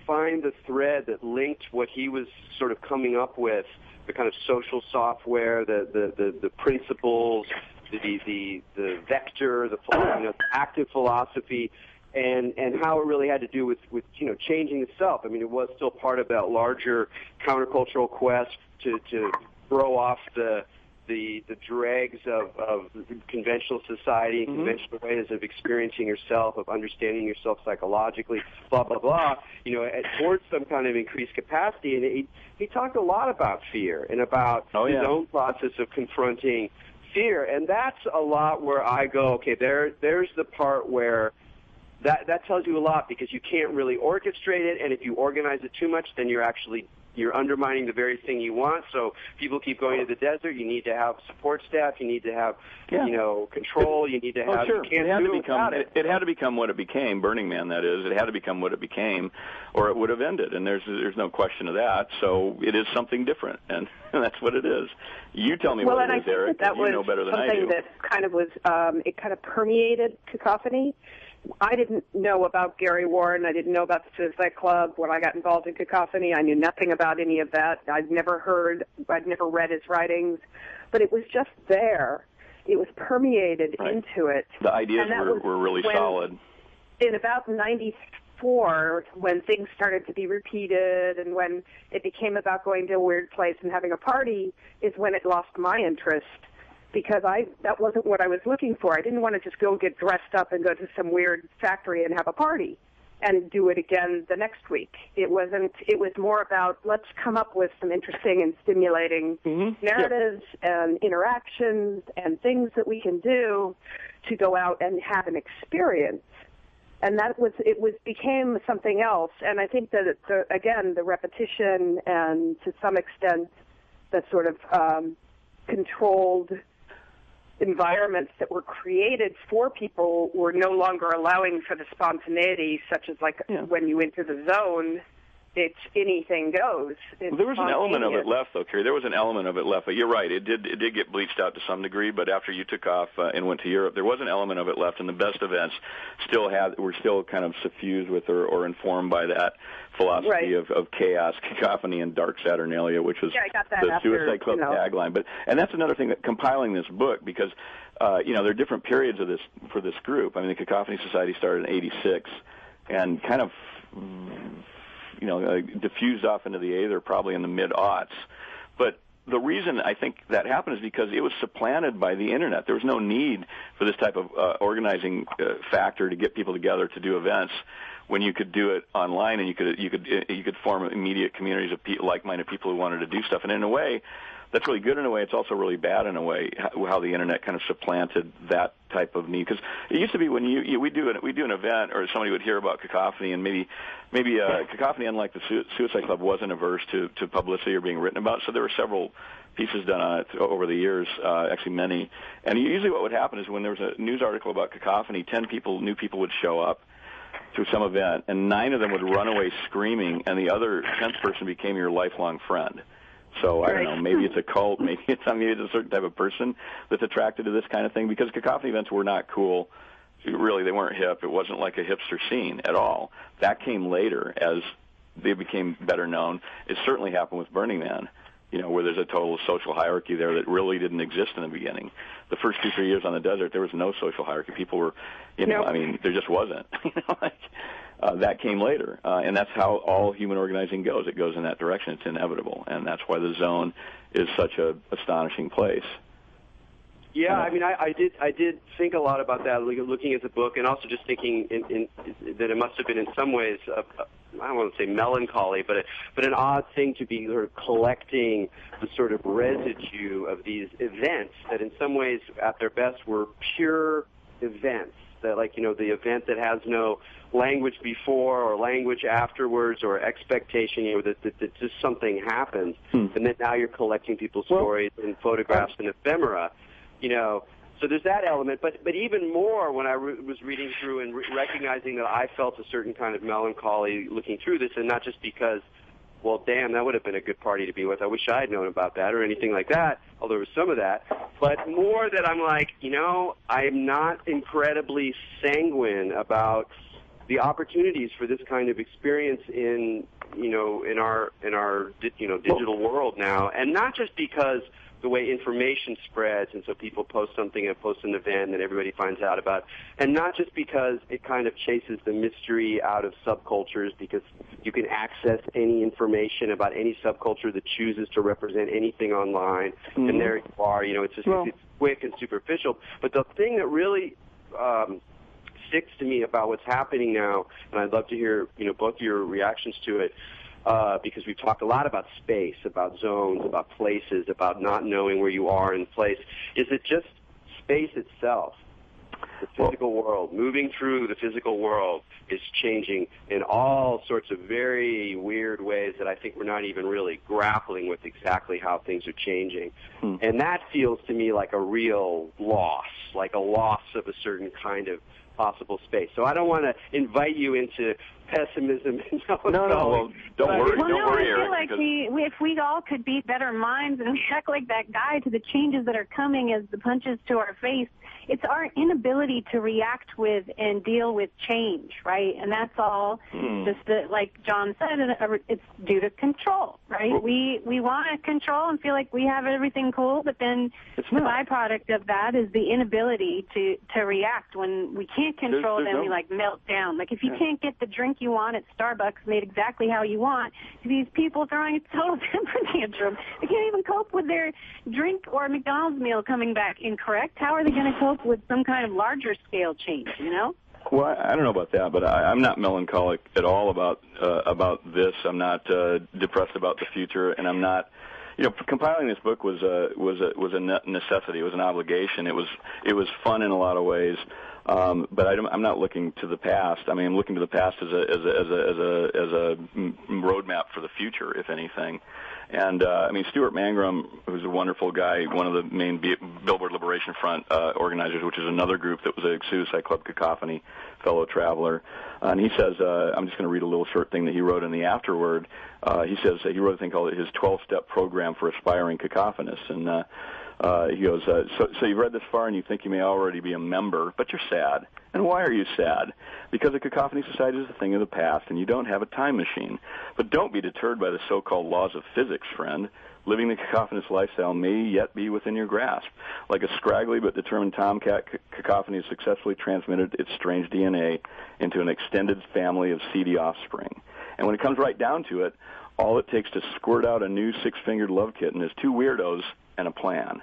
find the thread that linked what he was sort of coming up with, the kind of social software, the principles, the vector, the active philosophy, and how it really had to do with changing the self. I mean, it was still part of that larger countercultural quest to throw off the dregs of conventional society, and conventional ways of experiencing yourself, of understanding yourself psychologically, blah, blah, blah, towards some kind of increased capacity. And he talked a lot about fear and about his own process of confronting fear. And that's a lot where I go, okay, there's the part where that tells you a lot, because you can't really orchestrate it, and if you organize it too much, then you're actually you're undermining the very thing you want. So people keep going to the desert. You need to have support staff. You need to have, control. You need to have. Sure. You can't do it without it. It had to become what it became. Burning Man, that is. It had to become what it became, or it would have ended. And there's no question of that. So it is something different, and that's what it is. You tell me what it is, Erik. You know better than I do. Something that kind of was. It kind of permeated Cacophony. I didn't know about Gary Warren. I didn't know about the Suicide Club. When I got involved in Cacophony, I knew nothing about any of that. I'd never read his writings, but it was just there. It was permeated into it. The ideas were really solid. In about 94, when things started to be repeated and when it became about going to a weird place and having a party, is when it lost my interest. Because that wasn't what I was looking for. I didn't want to just go get dressed up and go to some weird factory and have a party and do it again the next week. It was more about, let's come up with some interesting and stimulating narratives and interactions and things that we can do to go out and have an experience. And became something else. And I think that, the repetition and to some extent the sort of controlled environments that were created for people were no longer allowing for the spontaneity, such as when you enter the zone, it's anything goes. Well, there was an element of it left, though, Carrie. There was an element of it left. But you're right. It did get bleached out to some degree. But after you took off and went to Europe, there was an element of it left, and the best events were still kind of suffused with or informed by that philosophy of chaos, cacophony, and dark saturnalia, which was the Suicide Club tagline. And that's another thing that compiling this book, because there are different periods of this for this group. I mean, the Cacophony Society started in '86, and kind of diffused off into the aether probably in the mid-aughts. But the reason I think that happened is because it was supplanted by the Internet. There was no need for this type of organizing factor to get people together to do events when you could do it online, and you could form immediate communities of like-minded people who wanted to do stuff. And in a way, that's really good in a way. It's also really bad in a way, how the Internet kind of supplanted that type of need. Because it used to be when we do an event, or somebody would hear about Cacophony, and maybe Cacophony, unlike the Suicide Club, wasn't averse to publicity or being written about. So there were several pieces done on it over the years, actually many. And usually what would happen is when there was a news article about Cacophony, 10 new people would show up to some event, and 9 of them would run away screaming, and the other 10th person became your lifelong friend. So I don't know, maybe it's a cult, maybe it's a certain type of person that's attracted to this kind of thing, because Cacophony events were not cool. Really, they weren't hip. It wasn't like a hipster scene at all. That came later as they became better known. It certainly happened with Burning Man, where there's a total social hierarchy there that really didn't exist in the beginning. The first 2-3 years on the desert, there was no social hierarchy. People were, there just wasn't. That came later, and that's how all human organizing goes. It goes in that direction. It's inevitable, and that's why the zone is such a astonishing place. Yeah, I mean, I did think a lot about that, looking at the book, and also just thinking that it must have been in some ways, I don't want to say melancholy, but an odd thing to be sort of collecting the sort of residue of these events that in some ways, at their best, were pure events. That, the event that has no language before or language afterwards or expectation, that just something happens, and then now you're collecting people's stories and photographs and ephemera, So there's that element, but even more when I was reading through and recognizing that I felt a certain kind of melancholy looking through this, and not just because, well, damn, that would have been a good party to be with. I wish I had known about that or anything like that, although there was some of that. But more that I'm like, I'm not incredibly sanguine about the opportunities for this kind of experience in our digital world now, and not just because the way information spreads, and so people post something and post an event and everybody finds out about, and not just because it kind of chases the mystery out of subcultures, because you can access any information about any subculture that chooses to represent anything online, and there you are. It's just it's quick and superficial. But the thing that really sticks to me about what's happening now, and I'd love to hear both your reactions to it. Because we've talked a lot about space, about zones, about places, about not knowing where you are in place. Is it just space itself? The physical world, moving through the physical world, is changing in all sorts of very weird ways that I think we're not even really grappling with exactly how things are changing. And that feels to me like a real loss, like a loss of a certain kind of possible space. So I don't want to invite you into pessimism. No, well, don't worry, Erik. I feel like if we all could be better minds and act like that guy to the changes that are coming as the punches to our face, it's our inability to react with and deal with change, right? And that's all just like John said, it's due to control, right? Well, we want to control and feel like we have everything cool, but then the byproduct of that is the inability to react. When we can't control, we like melt down. Like if you can't get the drink you want at Starbucks made exactly how you want, these people throwing a total temper tantrum. They can't even cope with their drink or McDonald's meal coming back incorrect. How are they going to cope with some kind of larger scale change, you know? Well, I don't know about that, but I'm not melancholic at all about this. I'm not depressed about the future, and I'm not. You know, compiling this book was a necessity. It was an obligation. It was fun in a lot of ways, but I'm not looking to the past. I mean, I'm looking to the past as a roadmap for the future, if anything. And I mean, Stuart Mangrum, who's a wonderful guy, one of the main Billboard Liberation Front organizers, which is another group that was a Suicide Club Cacophony fellow traveler. And he says, I'm just going to read a little short thing that he wrote in the afterword. He says he wrote a thing called his 12-step program for aspiring cacophonists. And he goes, so you've read this far and you think you may already be a member, but you're sad. And why are you sad? Because the Cacophony Society is a thing of the past and you don't have a time machine. But don't be deterred by the so-called laws of physics, friend. Living the cacophonous lifestyle may yet be within your grasp. Like a scraggly but determined tomcat, cacophony has successfully transmitted its strange DNA into an extended family of seedy offspring. And when it comes right down to it, all it takes to squirt out a new six-fingered love kitten is two weirdos and a plan.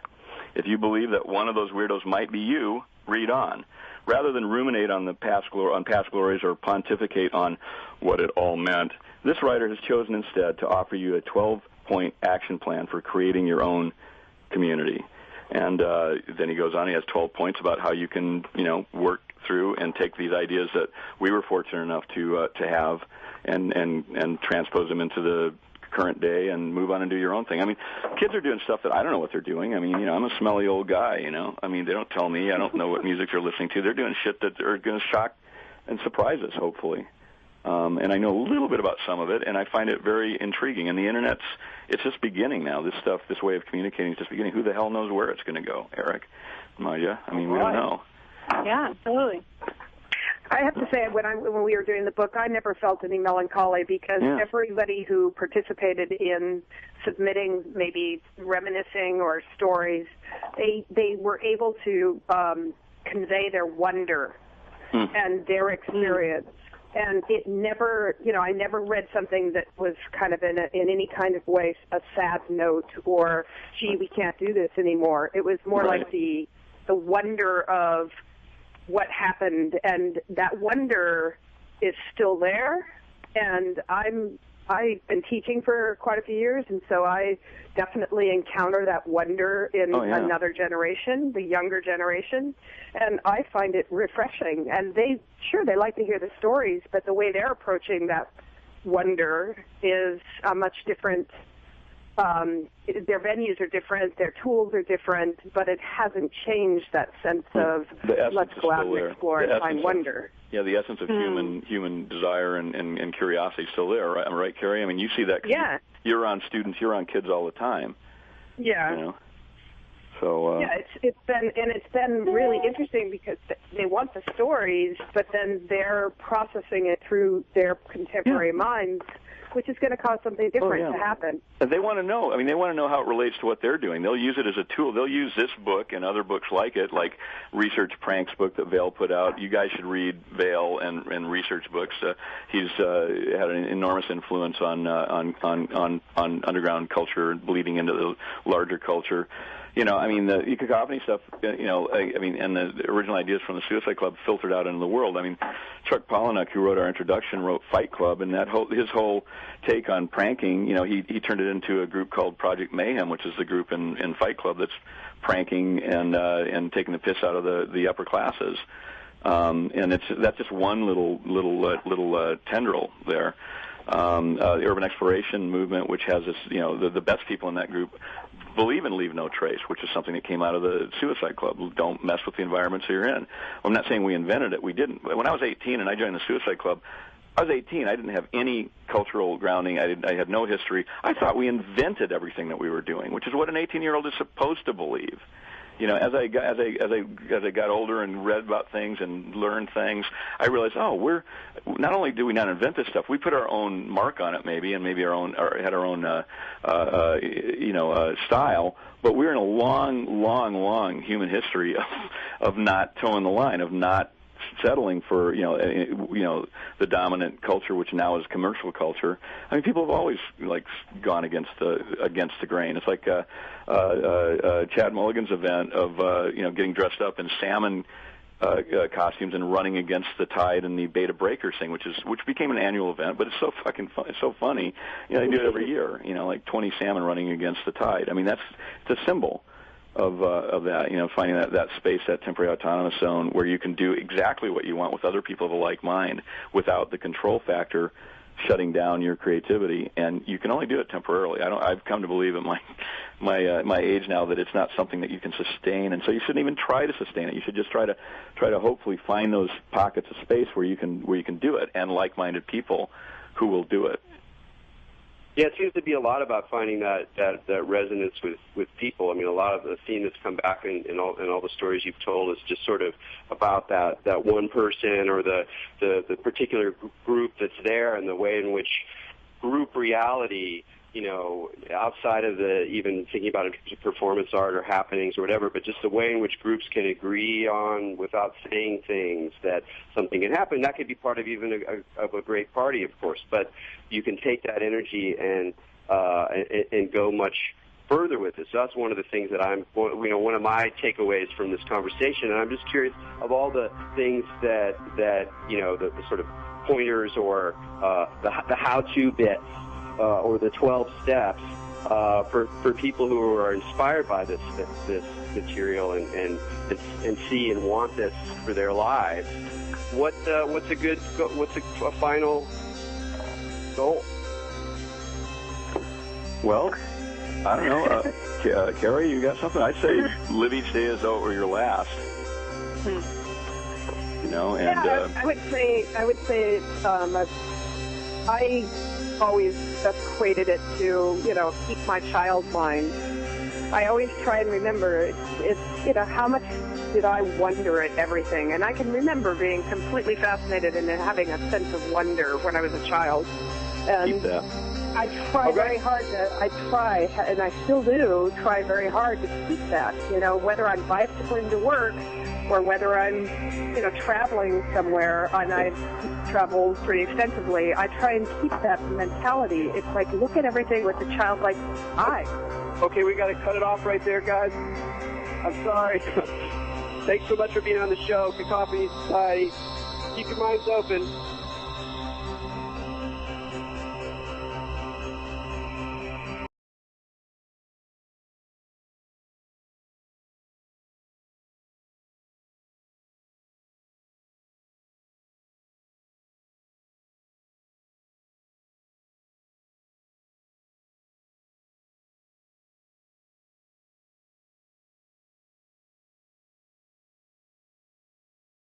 If you believe that one of those weirdos might be you, read on. Rather than ruminate on past glories or pontificate on what it all meant, this writer has chosen instead to offer you a 12-point action plan for creating your own community. And then he goes on. He has 12 points about how you can, work through and take these ideas that we were fortunate enough to have and transpose them into the current day and move on and do your own thing. I mean, kids are doing stuff that I don't know what they're doing. I mean, I'm a smelly old guy, I mean, they don't tell me. I don't know what music they're listening to. They're doing shit that are going to shock and surprise us, hopefully. And I know a little bit about some of it, and I find it very intriguing. And the it's just beginning now. This way of communicating is just beginning. Who the hell knows where it's going to go, Erik? Maja? I mean, we don't know. Yeah, absolutely. I have to say, when we were doing the book, I never felt any melancholy because everybody who participated in submitting, maybe reminiscing or stories, they were able to convey their wonder and their experience. And it never, I never read something that was kind of in any kind of way a sad note or, gee, we can't do this anymore. It was more like the wonder of what happened, and that wonder is still there. And I've been teaching for quite a few years, and so I definitely encounter that wonder in another generation, the younger generation, and I find it refreshing. And they like to hear the stories, but the way they're approaching that wonder is a much different. Their venues are different, their tools are different, but it hasn't changed that sense of let's go out and explore and find wonder. Yeah, the essence of human desire and curiosity is still there, right, Carrie? I mean, you see that. Yeah. You're around students, you're around kids all the time. Yeah. So. It's been really interesting because they want the stories, but then they're processing it through their contemporary minds, which is going to cause something different to happen. And they want to know. I mean, they want to know how it relates to what they're doing. They'll use it as a tool. They'll use this book and other books like it, like Research Pranks book that Vail put out. You guys should read Vail and research books. He's had an enormous influence on underground culture, bleeding into the larger culture. I mean, the Cacophony stuff, I mean, and the original ideas from the Suicide Club filtered out into the world. I mean, Chuck Palahniuk, who wrote our introduction, wrote Fight Club, and his whole take on pranking, he turned it into a group called Project Mayhem, which is the group in Fight Club that's pranking and taking the piss out of the upper classes. And that's just one little tendril there. The urban exploration movement, which has this, the best people in that group believe in leave no trace, which is something that came out of the Suicide Club. Don't mess with the environments you're in. I'm not saying we invented it. We didn't. When I was 18 and I joined the Suicide Club, I was 18. I didn't have any cultural grounding. I had no history. I thought we invented everything that we were doing, which is what an 18-year-old is supposed to believe. As I got older and read about things and learned things, I realized, we're not only do we not invent this stuff, we put our own mark on it, maybe, and maybe had our own style. But we're in a long human history of not towing the line, of not settling for the dominant culture, which now is commercial culture. I mean, people have always gone against the grain. It's like Chad Mulligan's event of getting dressed up in salmon costumes and running against the tide in the Beta Breakers thing, which became an annual event. But it's so fucking fun. It's so funny. They do it every year. Like 20 salmon running against the tide. I mean, it's a symbol of that, finding that space, that temporary autonomous zone where you can do exactly what you want with other people of a like mind without the control factor shutting down your creativity, and you can only do it temporarily. I've come to believe at my age now that it's not something that you can sustain, and so you shouldn't even try to sustain it. You should just try to hopefully find those pockets of space where you can do it, and like-minded people who will do it. Yeah, it seems to be a lot about finding that resonance with people. I mean, a lot of the theme that's come back in all the stories you've told is just sort of about that one person or the particular group that's there, and the way in which group reality, outside of even thinking about it in terms of performance art or happenings or whatever, but just the way in which groups can agree on, without saying things, that something can happen. That could be part of even a great party, of course, but you can take that energy and go much further with it. So that's one of the things that one of my takeaways from this conversation. And I'm just curious, of all the things that the sort of pointers or the how-to bits, or the 12 steps for people who are inspired by this material and see and want this for their lives. What's a final goal? Well, I don't know. Carrie, you got something? I'd say live each day as though it were your last. I would say I always equated it to, keep my child mind. I always try and remember, it's how much did I wonder at everything? And I can remember being completely fascinated and having a sense of wonder when I was a child. And keep that. I try very hard and I still do try very hard to keep that, whether I'm bicycling to work or whether I'm, traveling somewhere, and I travel pretty extensively, I try and keep that mentality. It's like, look at everything with a childlike eye. Okay, we got to cut it off right there, guys. I'm sorry. Thanks so much for being on the show, Cacophony Society. Keep your minds open.